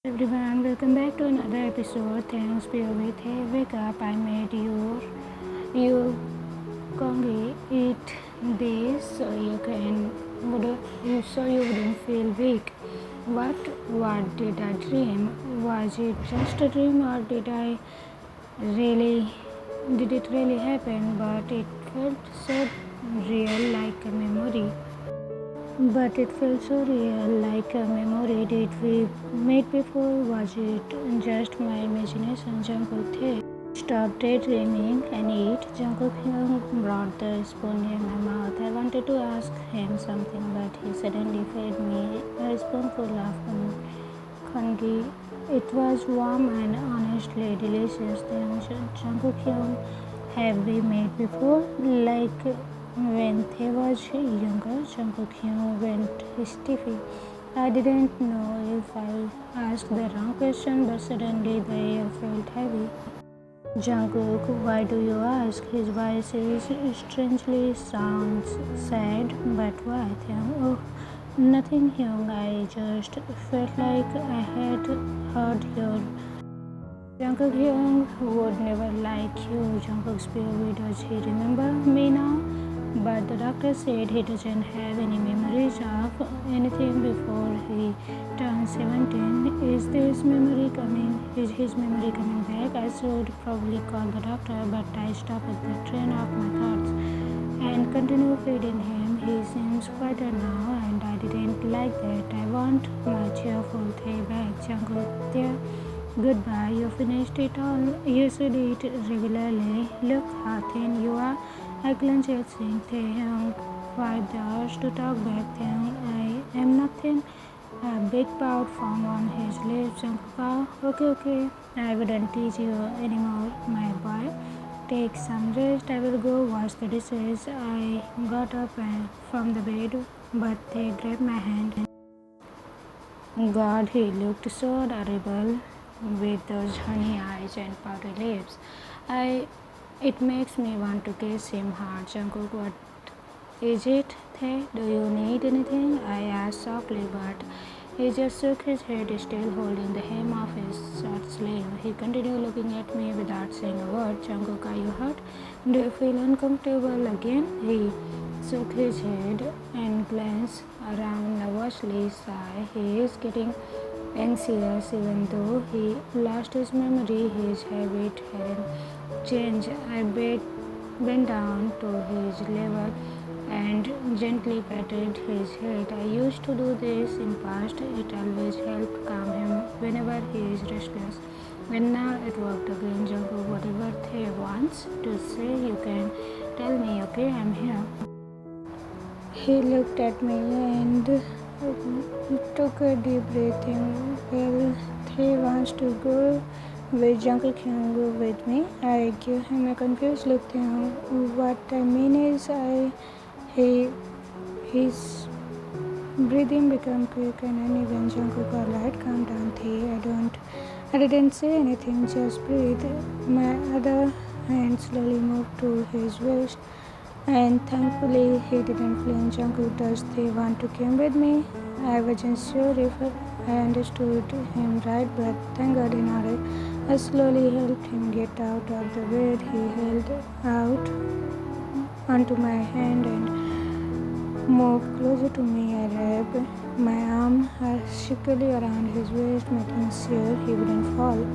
Everyone, welcome back to another episode. Thanks be with hey, wake up. I made you congi eat this so you wouldn't feel weak. What did I dream? Was it just a dream or really did it really happen? But it felt so real like a memory. But it felt so real, like a memory. Did we meet before? Was it just my imagination? Jungkook did. Stop daydreaming and eat. Jungkook brought the spoon near my mouth. I wanted to ask him something, but he suddenly fed me a spoonful of congee. It was warm and honestly delicious. Then Jungkook have we met before? Like when he was younger, Jungkook went stiffy. I didn't know if I asked the wrong question, but suddenly the air felt heavy. Jungkook, why do you ask? His voice is strangely sounds sad, but why? Oh, nothing, Hyung. I just felt like I had heard your Jungkook would never like you. Jungkook's POV, does he remember me now? But the doctor said he doesn't have any memories of anything before he turned 17. Is his memory coming back? I should probably call the doctor, but I stopped at the train of my thoughts and continue feeding him. He seems quieter now, and I didn't like that. I want my cheerful day back. Jungkook, there. Goodbye, you finished it all. You should eat regularly. Look how thin you are. I clenched saying Taehyung wiped the urge to talk back. Taehyung, I am not thin. A big pout formed on his lips. Jungkook, okay. I wouldn't tease you anymore, my boy. Take some rest. I will go wash the dishes. I got up from the bed, but they grabbed my hand. God, he looked so adorable with those honey eyes and pouty lips. It makes me want to kiss him hard. Jungkook, what is it, Thay? Do you need anything? I asked softly, but he just shook his head, still holding the hem of his short sleeve. He continued looking at me without saying a word. Jungkook, are you hurt? Do you feel uncomfortable again? He shook his head and glanced around nervously. Sigh. He is getting anxious even though he lost his memory. His habit hadn't changed. I bent down to his level and gently patted his head. I used to do this in past. It always helped calm him whenever he is restless. And now it worked again. Jungkook, whatever they wants to say, you can tell me, okay? I'm here. He looked at me and took a deep breath in. Well, he wants to go with Jungkook go with me. I give him a confused look. What I mean is, his breathing became quick and uneven. Jungkook, alright, calm down, I didn't say anything, just breathe. My other hand slowly moved to his waist, and thankfully he didn't flinch. Jungkook, does he want to come with me? I wasn't sure if I understood him right, but thank God he nodded. I slowly helped him get out of the bed. He held out onto my hand and moved closer to me. I wrapped my arm securely around his waist, making sure he wouldn't fall.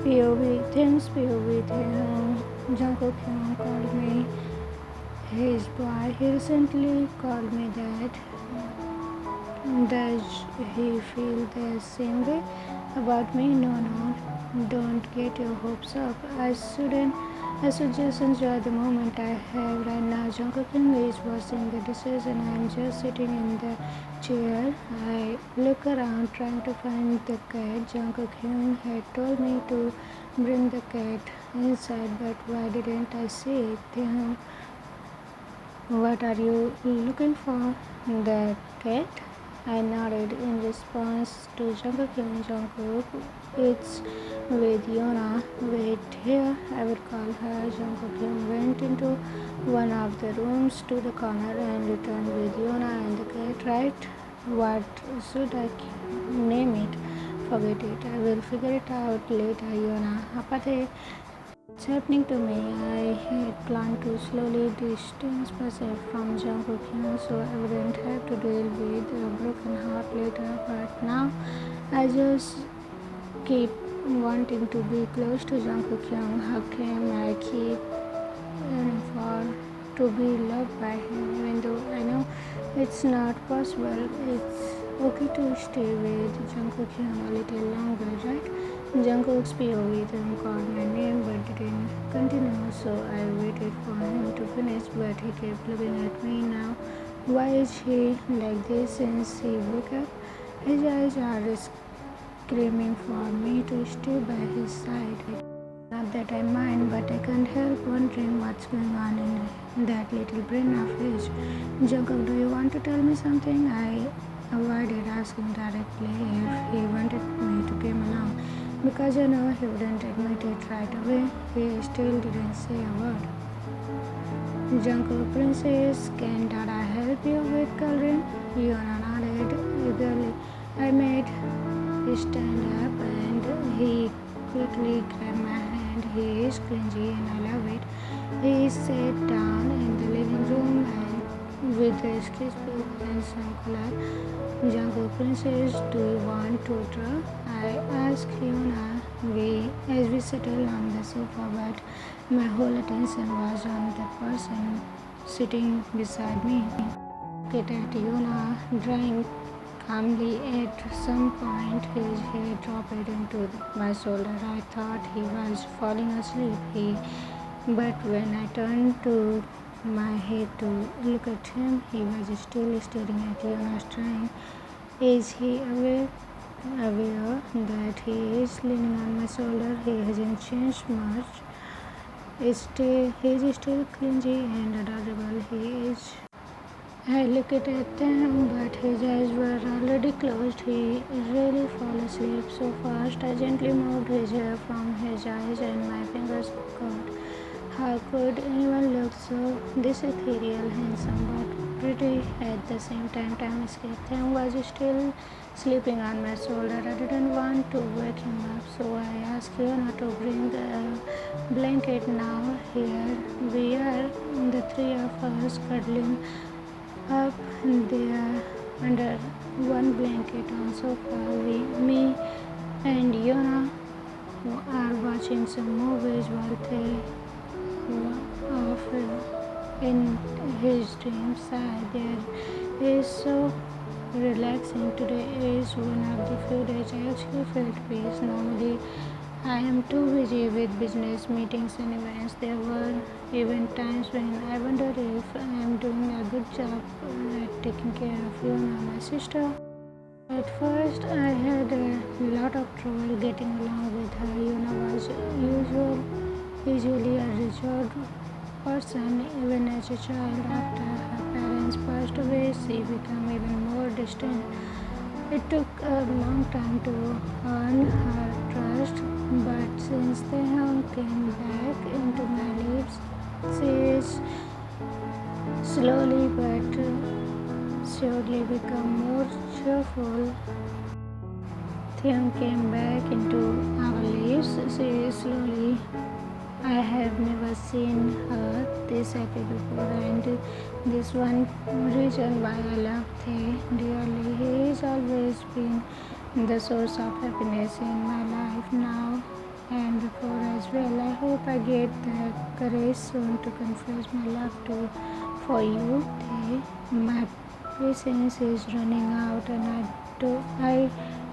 POV, thanks POV, Jungkook called me his boy. He recently called me that. Does he feel the same way about me? No, don't get your hopes up. I should just enjoy the moment I have right now. Jungkook is washing the dishes and I'm just sitting in the chair. I look around trying to find the cat. Jungkook had told me to bring the cat inside, but why didn't I see it? What are you looking for? The cat? I nodded in response to Jungkook. It's with Yoona. Wait here, I will call her. Jungkook went into one of the rooms to the corner and returned with Yoona and the cat. Right? What should I name it? Forget it. I will figure it out later, Yoona. Apathy. It's happening to me. I had planned to slowly distance myself from Jungkook so I wouldn't have to deal with a broken heart later. But now I just keep wanting to be close to Jungkook. How can I keep yearning for to be loved by him, even though I know it's not possible? It's okay to stay with Jungkook a little longer, right? Jungkook's POV then called my name but didn't continue, so I waited for him to finish, but he kept looking at me now. Why is he like this since he woke up? His eyes are screaming for me to stay by his side. Not that I mind, but I can't help wondering what's going on in that little brain of his. Jungkook, do you want to tell me something? I avoided asking directly if he wanted me to come along, because I know he wouldn't admit it right away. He still didn't say a word. Jungkook, princess, can Dada help you with coloring? Yoona nodded eagerly. I made him stand up and he quickly grabbed my hand. He is clingy and I love it. He sat down in the living room and with a sketchbook and some color. Jungkook, princess, do you want to draw? I asked Yoona as we settled on the sofa, but my whole attention was on the person sitting beside me. Looked at Yoona drawing calmly. At some point, his head dropped into my shoulder. I thought he was falling asleep. But when I turned to my head to look at him, he was still staring at Yoona's drawing. Is he aware that he is leaning on my shoulder? He hasn't changed much. He's still clingy and adorable. He is. I looked at him, but his eyes were already closed. He really fell asleep so fast. I gently moved his hair from his eyes and my fingers caught. How could anyone look so this ethereal, handsome, but pretty at the same time? Time escaped. Taehyung was still sleeping on my shoulder. I didn't want to wake him up, so I asked Yoona to bring a blanket. Now here we are, the three of us cuddling up there under one blanket on sofa. Me and Yoona are watching some movies while they off in his dream side. There is so relaxing. Today is one of the few days I actually felt peace. Normally I am too busy with business meetings and events. There were even times when I wondered if I am doing a good job at taking care of Yoona, my sister. At first, I had a lot of trouble getting along with her. Yoona was usually a reserved person. Even as a child, after her parents passed away, she became even more distant. It took a long time to earn her trust, but since Taehyung came back into my lives, she is slowly but surely become more cheerful. Taehyung came back into our lives. She is slowly. I have never seen her this happy before, and this one reason why I love Tae dearly. He has always been the source of happiness in my life now and before as well. I hope I get the courage soon to confess my love for you, Tae. My patience is running out, and I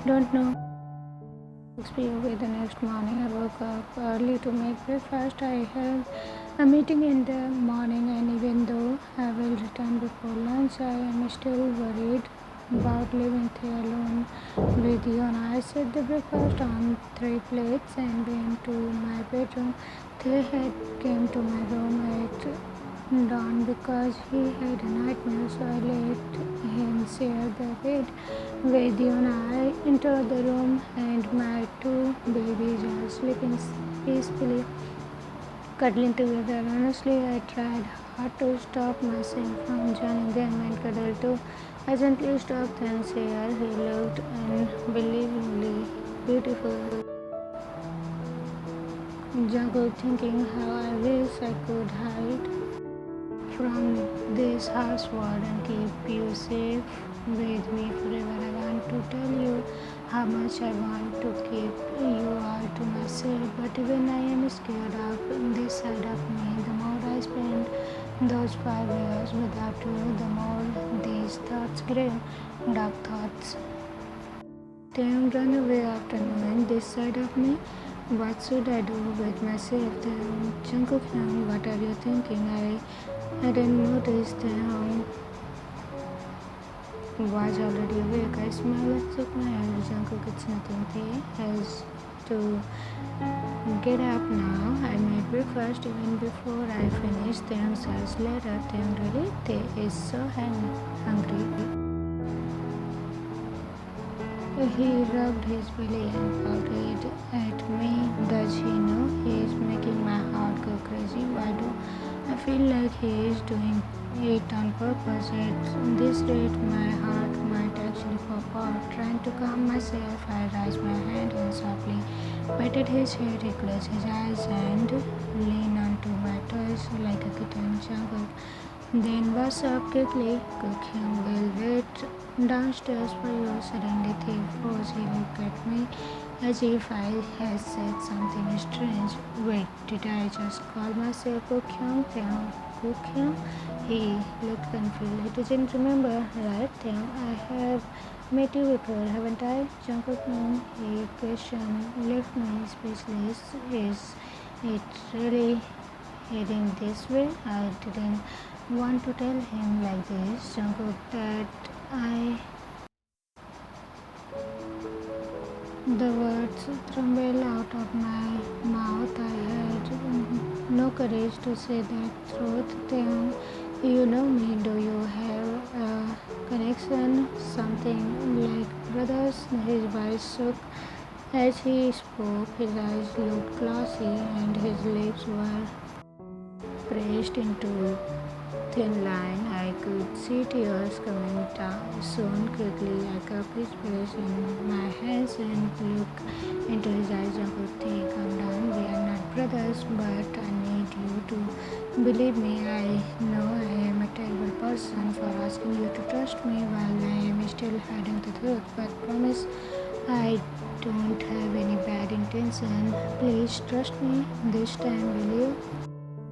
don't know. 6 p.m. the next morning. I woke up early to make breakfast. I have a meeting in the morning, and even though I will return before lunch, I am still worried about leaving Tae alone with Yoona. I set the breakfast on 3 plates and went to my bedroom. Tae had came to my room at dawn because he had a nightmare, so I let him share the bed with Yoona. I entered the room and my two babies are sleeping peacefully, cuddling together. Honestly, I tried hard to stop myself from joining them and cuddle too. I gently stopped and here he looked unbelievably beautiful. Jungkook thinking how I wish I could hide from this harsh world and keep you safe with me forever. I want to tell you how much I want to keep you all to myself, but even I am scared of this side of me. The more I spend those 5 years without you, the more these thoughts grow, dark thoughts. Taehyung run away after knowing this side of me. What should I do with myself? Taehyung, Jungkook, what are you thinking? I didn't notice Taehyung was already awake. I smiled and shook my head. Jungkook, it's nothing. Tae has to get up now. I made breakfast even before I finished. Taehyung says later. Taehyung, really? Tae is so hungry. He rubbed his belly and pouted at me. Does he know he is making my heart go crazy? Why do I feel like he is doing it on purpose? At this rate, my heart might actually pop out. Trying to calm myself, I raised my hand and softly patted his head. He closed his eyes and leaned onto my toes like a kitten. Jungkook then was up quickly. Cooking will wait downstairs for you. Suddenly he froze. He looked at me as if I had said something strange. Wait, did I just call myself Taehyung? Taehyung? He looked confused. He doesn't remember, right? Taehyung, I have met you before, haven't I? Jungkook, he questioned, left me speechless. Is it really heading this way? I didn't want to tell him like this. Jungkook, that the words trembled out of my mouth. I had no courage to say that truth. Then, you know me. Do you have a connection? Something like brothers? His voice shook as he spoke. His eyes looked glossy and his lips were pressed into thin line. I could see tears coming down. Soon, quickly, I cupped his face in my hands and looked into his eyes. Jungkook, calm down. We are not brothers, but I need you to believe me. I know I am a terrible person for asking you to trust me while I am still hiding the truth. But promise, I don't have any bad intention. Please trust me this time, will you?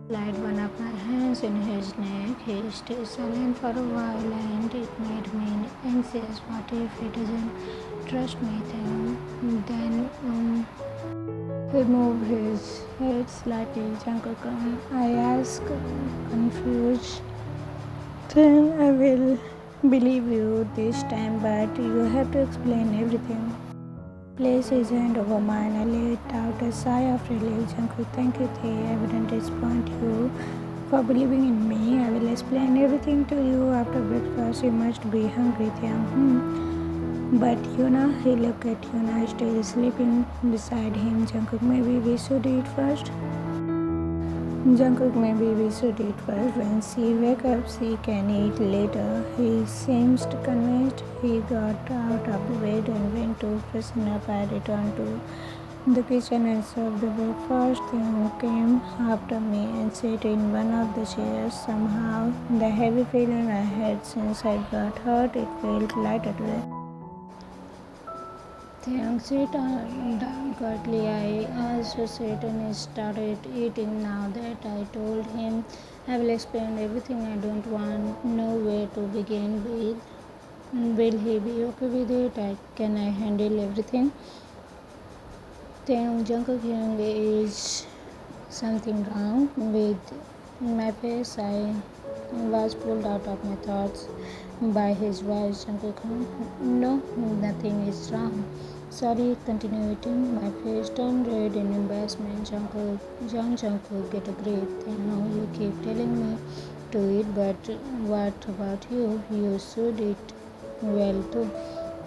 Slide one of my hands in his neck. He stayed silent for a while and it made me anxious. What if he doesn't trust me? Then he moved his head slightly. Jungkook, I asked, confused. Then I will believe you this time, but you have to explain everything. Place his hand over mine. I let out a sigh of relief. Jungkook, thank you, Tae. I wouldn't disappoint you for believing in me. I will explain everything to you after breakfast. You must be hungry, Tae. But Yoona, he looked at Yoona still sleeping beside him. Jungkook, maybe we should eat first. Jungkook, maybe we should eat first. When she wakes up, she can eat later. He seemed convinced. He got out of the bed and went to freshen up. I returned to the kitchen and served the breakfast. Taehyung came after me and sat in one of the chairs. Somehow, the heavy feeling I had since I got hurt, it felt lighter today. Taehyung sat down quietly. I also sat and started eating. Now that I told him I will explain everything, I don't want know where to begin with. Will he be okay with it? Can I handle everything? Taehyung, Jungkook, is something wrong with my face? I was pulled out of my thoughts by his voice. Jungkook, no, nothing is wrong. Sorry, continue eating. My face turned red in embarrassment. Jeon Jungkook, get a grip. You keep telling me to eat, but what about you? You should eat well too.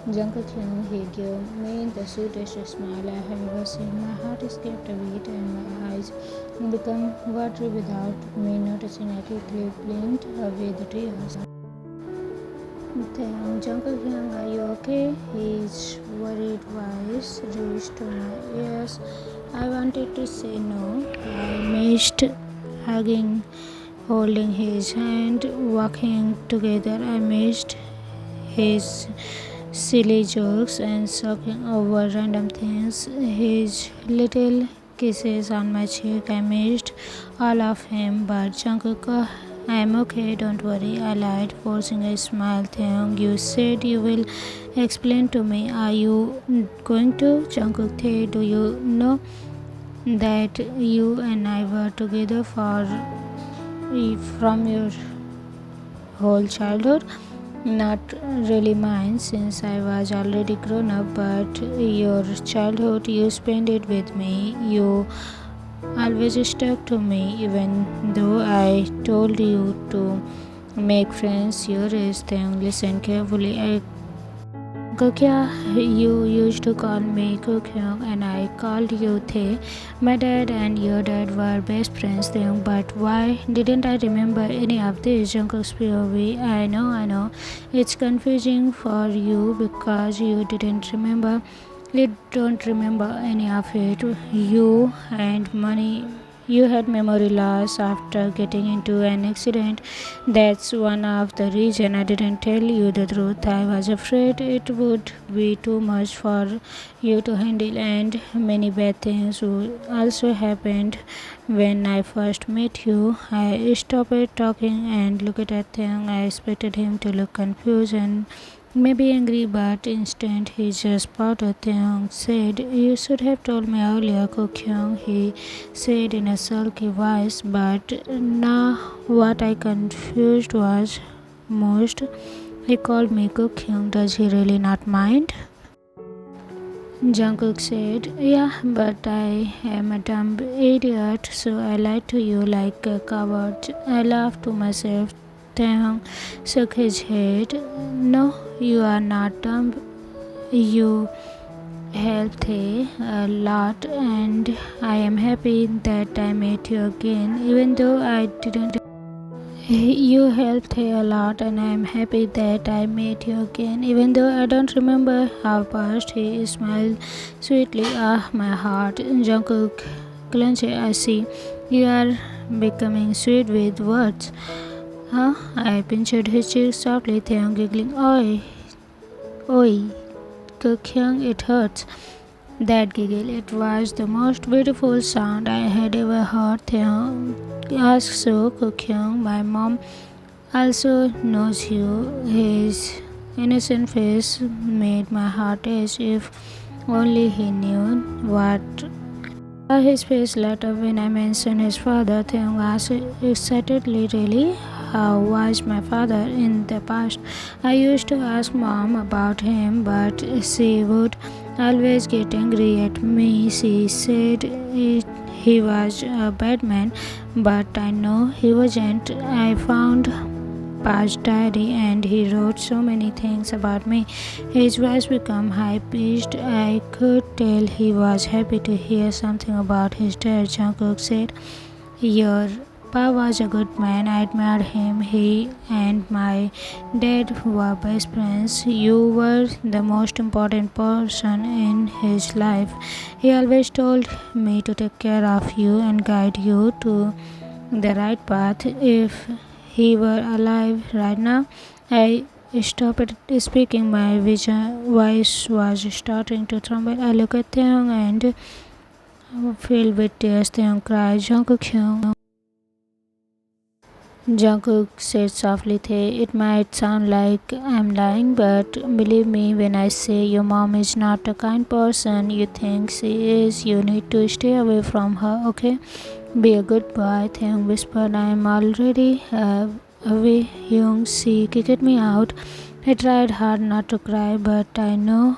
Jungkook Hyung, he gave me the sweetest smile I have ever seen. My heart skipped a beat and my eyes became watery without me noticing. I quickly blinked away the tears. Then Jungkook Hyung, are you okay? His worried voice reached to my ears. I wanted to say no. I missed hugging, holding his hand, walking together. I missed his silly jokes and talking over random things. His little kisses on my cheek. I missed all of him. But Jungkook, I am okay, don't worry. I lied, forcing a smile. Taehyung, you said you will explain to me. Are you going to? Jungkook, do you know that you and I were together from your whole childhood? Not really mine, since I was already grown up, but your childhood, you spent it with me. You always stuck to me, even though I told you to make friends your age. Then listen carefully. Kokya, you used to call me Kokyung and I called you The. My dad and your dad were best friends then, but why didn't I remember any of this? Jungkook's POV. I know. It's confusing for you because you didn't remember. You don't remember any of it. You had memory loss after getting into an accident. That's one of the reason I didn't tell you the truth. I was afraid it would be too much for you to handle, and many bad things would also happened when I first met you. I stopped talking and looked at him. I expected him to look confused and maybe angry, but instead he just pouted. Taehyung said, you should have told me earlier, Kokyung, he said in a sulky voice. But now what I confused was most, he called me Kokyung. Does he really not mind? Jungkook said, yeah, but I am a dumb idiot, so I lied to you like a coward. I laughed to myself. Taehyung shook his head. No, you are not dumb. You helped a lot, and I am happy that I met you again, even though I didn't. You helped a lot, and I am happy that I met you again, even though I don't remember how past. He smiled sweetly. Ah, my heart. Jungkook clenched. I see. You are becoming sweet with words. Huh? I pinched his cheek softly. Taehyung giggling. Oi, Kokyung, it hurts. That giggle, it was the most beautiful sound I had ever heard. Taehyung asked, so Kokyung, my mom also knows you. His innocent face made my heart ache. If only he knew what. His face lit up when I mentioned his father. Taehyung asked excitedly, really? How was my father in the past? I used to ask mom about him, but she would always get angry at me. She said he was a bad man, but I know he wasn't. I found past diary and he wrote so many things about me. His voice became high-pitched. I could tell he was happy to hear something about his dad. Jungkook said, your Pa was a good man. I admired him. He and my dad were best friends. You were the most important person in his life. He always told me to take care of you and guide you to the right path. If he were alive right now, I stopped speaking. My voice was starting to tremble. I looked at Taehyung and filled with tears. Taehyung cried, Jungkook. Jungkook said softly, it might sound like I'm lying, but believe me when I say your mom is not the kind person you think she is. You need to stay away from her, okay? Be a good boy. Taehyung whispered, I am already away. Young, she kicked me out. I tried hard not to cry, but I know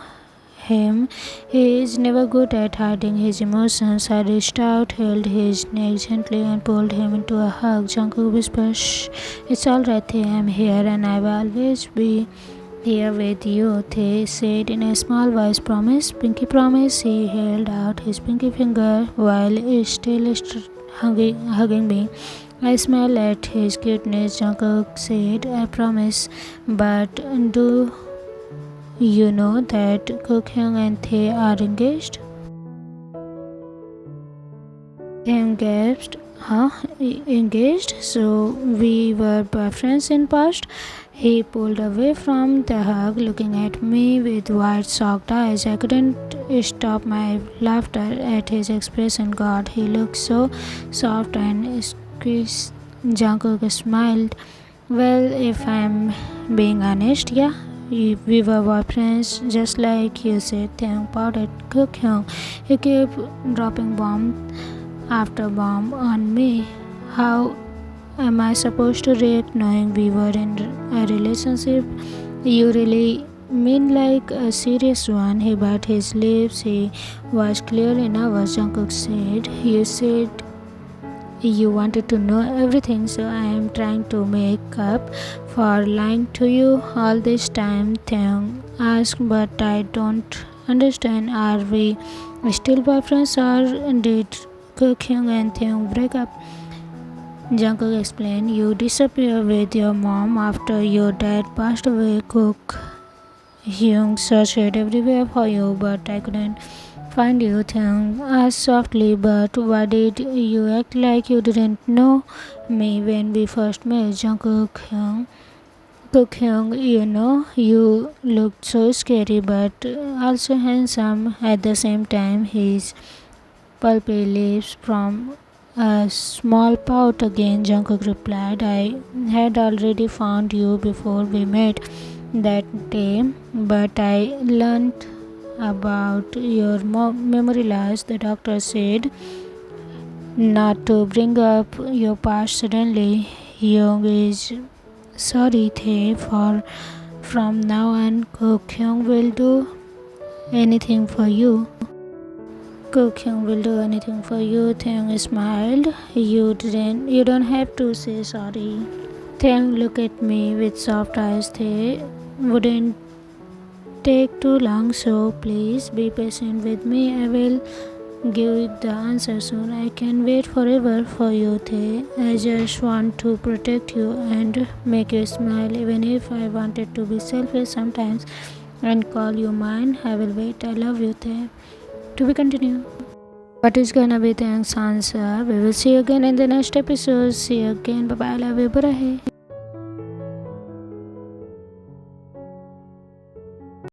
him. He is never good at hiding his emotions. I reached out, held his neck gently, and pulled him into a hug. Jungkook whispered, shh, it's alright, I'm here, and I will always be Here with you, Tae said in a small voice. Promise, pinky promise. He held out his pinky finger while still hugging me. I smiled at his cuteness. Jungkook said, I promise. But do you know that Taehyung and Tae are engaged? Taehyung gasped, huh? Engaged? So we were boyfriends in past? He pulled away from the hug, looking at me with wide socked eyes. I couldn't stop my laughter at his expression. God, he looked so soft and squeezed. Jungkook smiled. Well, if I'm being honest, yeah. We were boyfriends, just like you said. Taehyung pouted. Taehyung, he kept dropping bomb after bomb on me. How am I supposed to react knowing we were in a relationship? You really mean like a serious one? He bit his lips. He was clearly nervous. Jungkook said, you said you wanted to know everything, so I am trying to make up for lying to you all this time. Taehyung asked, but I don't understand. Are we still boyfriends or did Taehyung and Taehyung break up? Jungkook explained, you disappeared with your mom after your dad passed away. Cook Hyung searched everywhere for you, but I couldn't find you. Taehyung asked softly, but why did you act like you didn't know me when we first met? Cook Hyung, you know, you looked so scary but also handsome at the same time. His pulpy lips from a small pout again. Jungkook replied, I had already found you before we met that day, but I learned about your memory loss. The doctor said not to bring up your past suddenly. Young is sorry, Tae. For from now on, Kokyung will do anything for you. Kokyung will do anything for you. Taehyung smiled. You don't have to say sorry. Taehyung looked at me with soft eyes. Tae wouldn't take too long, so please be patient with me. I will give you the answer soon. I can wait forever for you, Tae. I just want to protect you and make you smile, even if I wanted to be selfish sometimes and call you mine. I will wait. I love you, Tae. To be continued. What is gonna be Taehyung's answer? We will see you again in the next episode. See you again. Bye bye. Love you. Bye.